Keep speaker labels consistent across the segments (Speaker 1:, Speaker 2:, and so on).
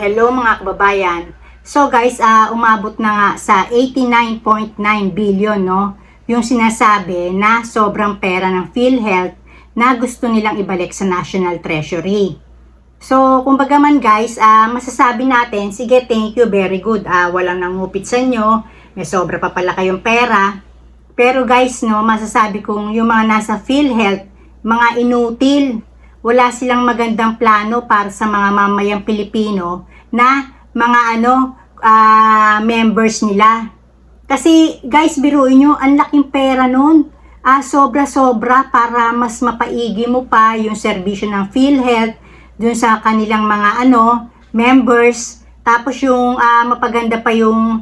Speaker 1: Hello mga kababayan. So guys, umabot na nga sa 89.9 billion, no? Yung sinasabi na sobrang pera ng PhilHealth na gusto nilang ibalik sa National Treasury. So, kumbaga man guys, masasabi natin, sige, thank you, very good. Walang nangupit sa inyo, may sobra pa pala kayong pera. Pero guys, no, masasabi kong yung mga nasa PhilHealth, mga inutil, wala silang magandang plano para sa mga mamayang Pilipino na mga members nila. Kasi guys, biruin nyo, ang laking pera nun. Sobra-sobra para mas mapaigi mo pa yung serbisyo ng PhilHealth dun sa kanilang mga members. Tapos yung mapaganda pa yung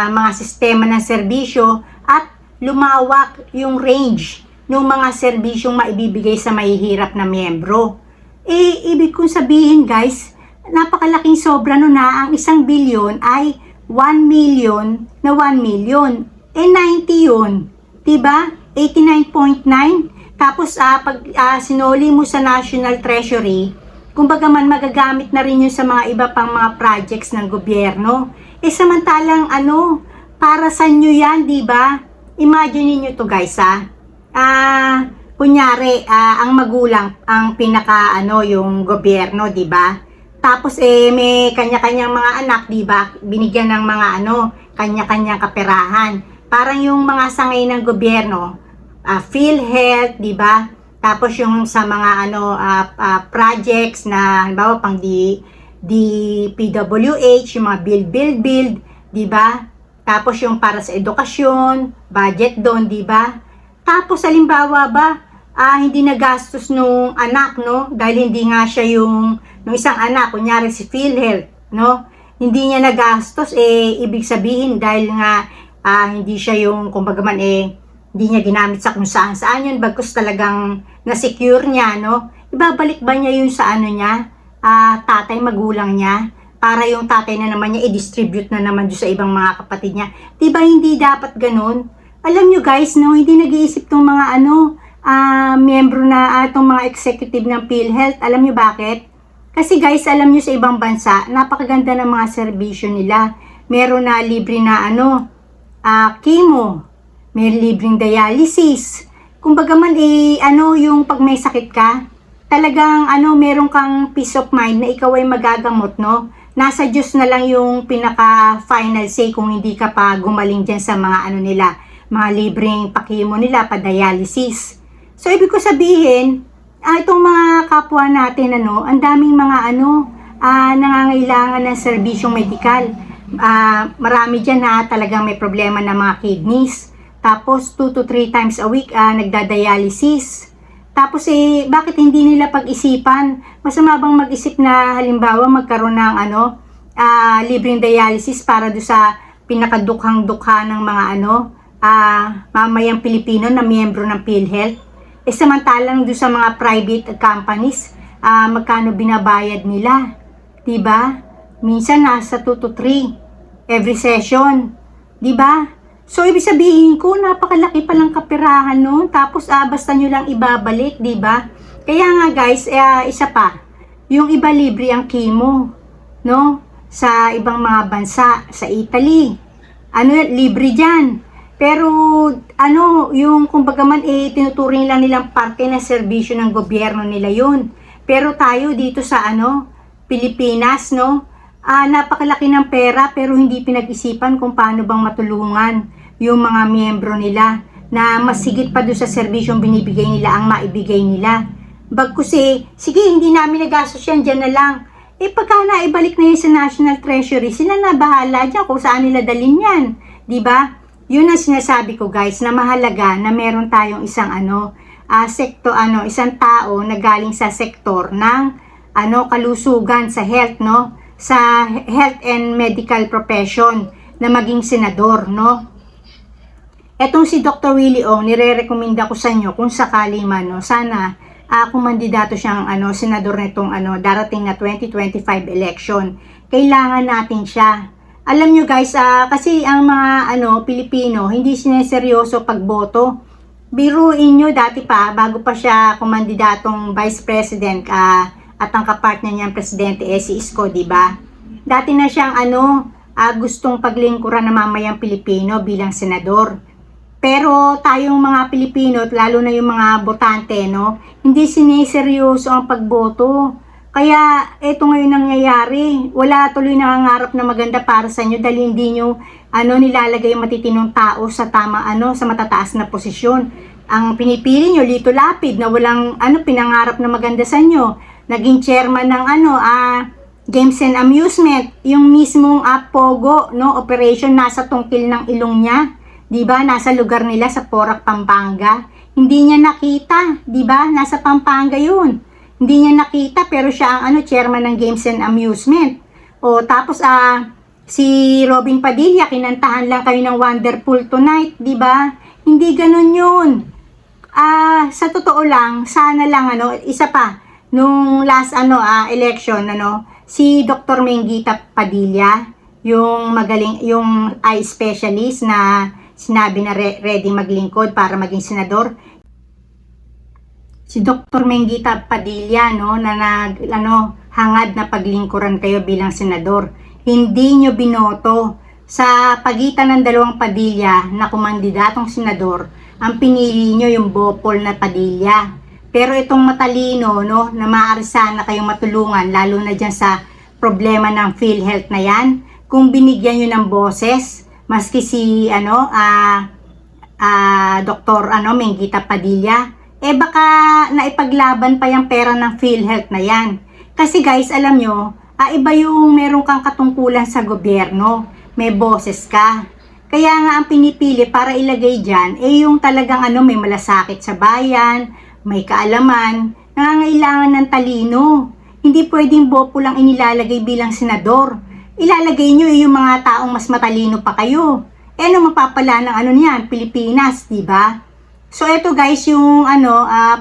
Speaker 1: mga sistema ng serbisyo at lumawak yung range ng mga serbisyong maibibigay sa mahihirap na miyembro. Ibig kong sabihin guys, napakalaking sobra no na ang 1 billion ay 1 million na 1 million. 90 yun. Diba? 89.9. Tapos pag sinoli mo sa National Treasury, kumbaga man magagamit na rin yun sa mga iba pang mga projects ng gobyerno. Samantalang para sa inyo yan, diba? Imagine niyo to guys kunyari, ang magulang, ang pinaka yung gobyerno, diba? Tapos may kanya-kanyang mga anak, diba? Binigyan ng mga kanya-kanyang kaperahan. Parang yung mga sangay ng gobyerno, PhilHealth, diba? Tapos yung sa mga projects na halimbawa pang DPWH, yung mga build, diba? Tapos yung para sa edukasyon, budget doon, diba? Tapos halimbawa ba, hindi nagastos nung anak, no? Dahil hindi nga siya yung isang anak, kunyari si PhilHealth, no? Hindi niya nagastos, ibig sabihin dahil nga hindi siya yung, kumbaga man, hindi niya ginamit sa kung saan yun, bagkus talagang na-secure niya, no? Ibabalik ba niya yun sa niya, tatay, magulang niya, para yung tatay na naman niya, i-distribute na naman doon sa ibang mga kapatid niya. Diba hindi dapat ganun? Alam nyo guys, no, hindi nag-iisip tong mga miyembro na itong mga executive ng PhilHealth. Alam nyo bakit? Kasi guys, alam nyo sa ibang bansa, napakaganda ng mga serbisyo nila. Meron na libre na chemo, may libreng dialysis. Kumbaga man yung pag may sakit ka, talagang meron kang peace of mind na ikaw ay magagamot, no? Nasa Diyos na lang yung pinaka final say kung hindi ka pa gumaling dyan sa mga nila, mga libreng pakimo nila, pa-dialysis. So, ibig ko sabihin, itong mga kapwa natin, ang daming mga nangangailangan ng serbisyong medikal. Marami dyan na talagang may problema ng mga kidneys. Tapos, 2 to 3 times a week, nagda-dialysis. Tapos, bakit hindi nila pag-isipan? Masama bang mag-isip na, halimbawa, magkaroon ng, libreng dialysis para do sa pinakadukhang-dukha ng mga, mamayang Pilipino na miyembro ng PhilHealth. Samantalang doon sa mga private companies, magkano binabayad nila? Diba? Minsan nasa 2 to 3 every session. Diba? So, ibig sabihin ko, napakalaki palang kapirahan nun. Tapos, basta nyo lang ibabalik, diba? Kaya nga guys, isa pa, yung iba libre ang chemo, no? Sa ibang mga bansa, sa Italy. Libre dyan. Pero, yung kumbaga man, tinuturing lang nilang parte ng serbisyo ng gobyerno nila yun. Pero tayo dito sa, Pilipinas, no? Napakalaki ng pera, pero hindi pinag-isipan kung paano bang matulungan yung mga miyembro nila na masigit pa doon sa serbisyong binibigay nila ang maibigay nila. Bagkus sige, hindi namin nagastos yan, dyan na lang. Pagka naibalik na yun sa National Treasury, sila na bahala dyan kung saan nila dalhin yan. Diba? Yun ang sinasabi ko guys, na mahalaga na meron tayong isang isang tao na galing sa sektor ng kalusugan sa health, no? Sa health and medical profession na maging senador, no? Etong si Dr. Willie Ong, nire-recommenda ko sa inyo kung sakali man, no? Sana kung mandidato siyang senador nitong darating na 2025 election. Kailangan natin siya. Alam nyo guys, kasi ang mga Pilipino, hindi sineseryoso pagboto. Biruin nyo dati pa, bago pa siya kumandidatong vice president, at ang kapartner niyang presidente si Isko, di ba? Dati na siyang gustong paglingkuran ng mamayang Pilipino bilang senador. Pero tayong mga Pilipino, lalo na yung mga botante, no, hindi siniseryoso ang pagboto. Kaya ito ngayon nangyayari. Wala tuloy nangangarap na maganda para sa inyo dahil hindi nyo nilalagay yung matitinong tao sa tama sa matataas na posisyon. Ang pinipili nyo, Lito Lapid, na walang pinangarap na maganda sa inyo. Naging chairman ng Games and Amusement, yung mismong Pogo, no, operation nasa tungkil ng ilong niya. 'Di ba? Nasa lugar nila sa Porac, Pampanga. Hindi niya nakita, 'di ba? Nasa Pampanga 'yun. Hindi niya nakita pero siya ang chairman ng Games and Amusement. O tapos si Robin Padilla, kinantahan lang kayo ng Wonderful Tonight, 'di ba? Hindi ganoon 'yun. Sa totoo lang, sana lang isa pa nung last election si Dr. Mengita Padilla, yung magaling, yung eye specialist na sinabi na ready maglingkod para maging senador. Si Dr. Mengita Padilla, na hangad na paglingkuran kayo bilang senador. Hindi nyo binoto. Sa pagitan ng dalawang Padilla na kumandidatong senador, ang pinili nyo yung Bopol na Padilla. Pero itong matalino, na maaari sana kayong matulungan, lalo na dyan sa problema ng PhilHealth na yan, kung binigyan nyo ng boses, maski si Dr. Mengita Padilla, baka naipaglaban pa yung pera ng PhilHealth na yan. Kasi guys, alam nyo, iba yung meron kang katungkulan sa gobyerno, may boses ka. Kaya nga ang pinipili para ilagay dyan, yung talagang may malasakit sa bayan, may kaalaman, nangangailangan ng talino. Hindi pwedeng bopo lang inilalagay bilang senador. Ilalagay nyo yung mga taong mas matalino pa kayo. Ano mapapala ng niyan? Pilipinas, di ba? So eto guys, yung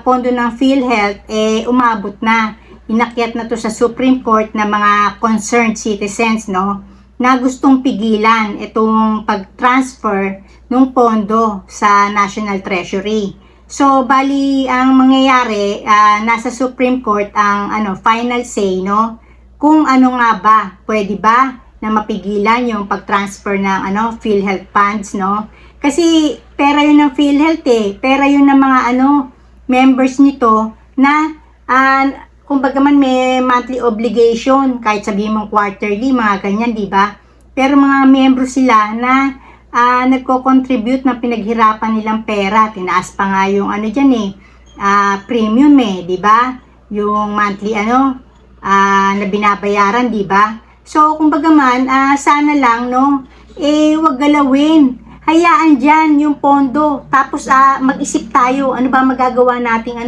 Speaker 1: pondo ng PhilHealth umabot na. Inakyat na to sa Supreme Court na mga concerned citizens, na gustong pigilan itong pag-transfer ng pondo sa National Treasury. So, bali, ang mangyayari, nasa Supreme Court ang final say, kung nga ba, pwede ba na mapigilan yung pag-transfer ng PhilHealth funds, Kasi pera yun ng PhilHealth pera yun ng mga members nito na kumbaga man may monthly obligation, kahit sabihin mong quarterly, mga ganyan, di ba? Pero mga membro sila na nagko-contribute ng pinaghirapan nilang pera. Tinaas pa nga yung premium di ba? Yung monthly na binabayaran, di ba? So, kumbaga man, sana lang, wag galawin. Hayaan dyan yung pondo. Tapos, mag-isip tayo, ano ba magagawa nating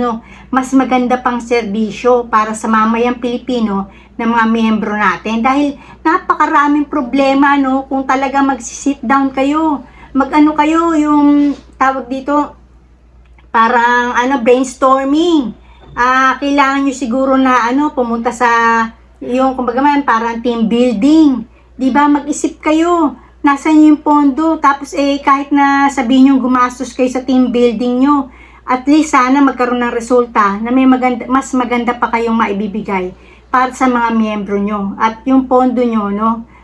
Speaker 1: mas maganda pang serbisyo para sa mamayang Pilipino ng mga miyembro natin. Dahil napakaraming problema, kung talaga mag-sit down kayo. Kayo, yung tawag dito, parang brainstorming. Kailangan nyo siguro na pumunta sa yung kumbaga man parang team building. 'Di ba? Mag-isip kayo. Nasaan yung pondo? Tapos kahit na sabihin nyo gumastos kayo sa team building nyo, at least sana magkaroon ng resulta na may mas maganda pa kayong maibibigay para sa mga miyembro nyo. At yung pondo nyo,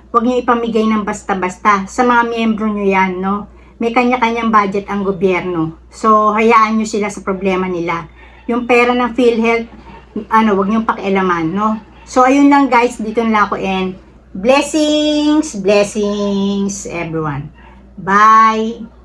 Speaker 1: huwag nyo ipamigay ng basta-basta. Sa mga miyembro nyo yan, may kanya-kanyang budget ang gobyerno. So, hayaan nyo sila sa problema nila. Yung pera ng PhilHealth, huwag nyo pakialaman, So, ayun lang guys, dito na lang ako and blessings, blessings everyone. Bye!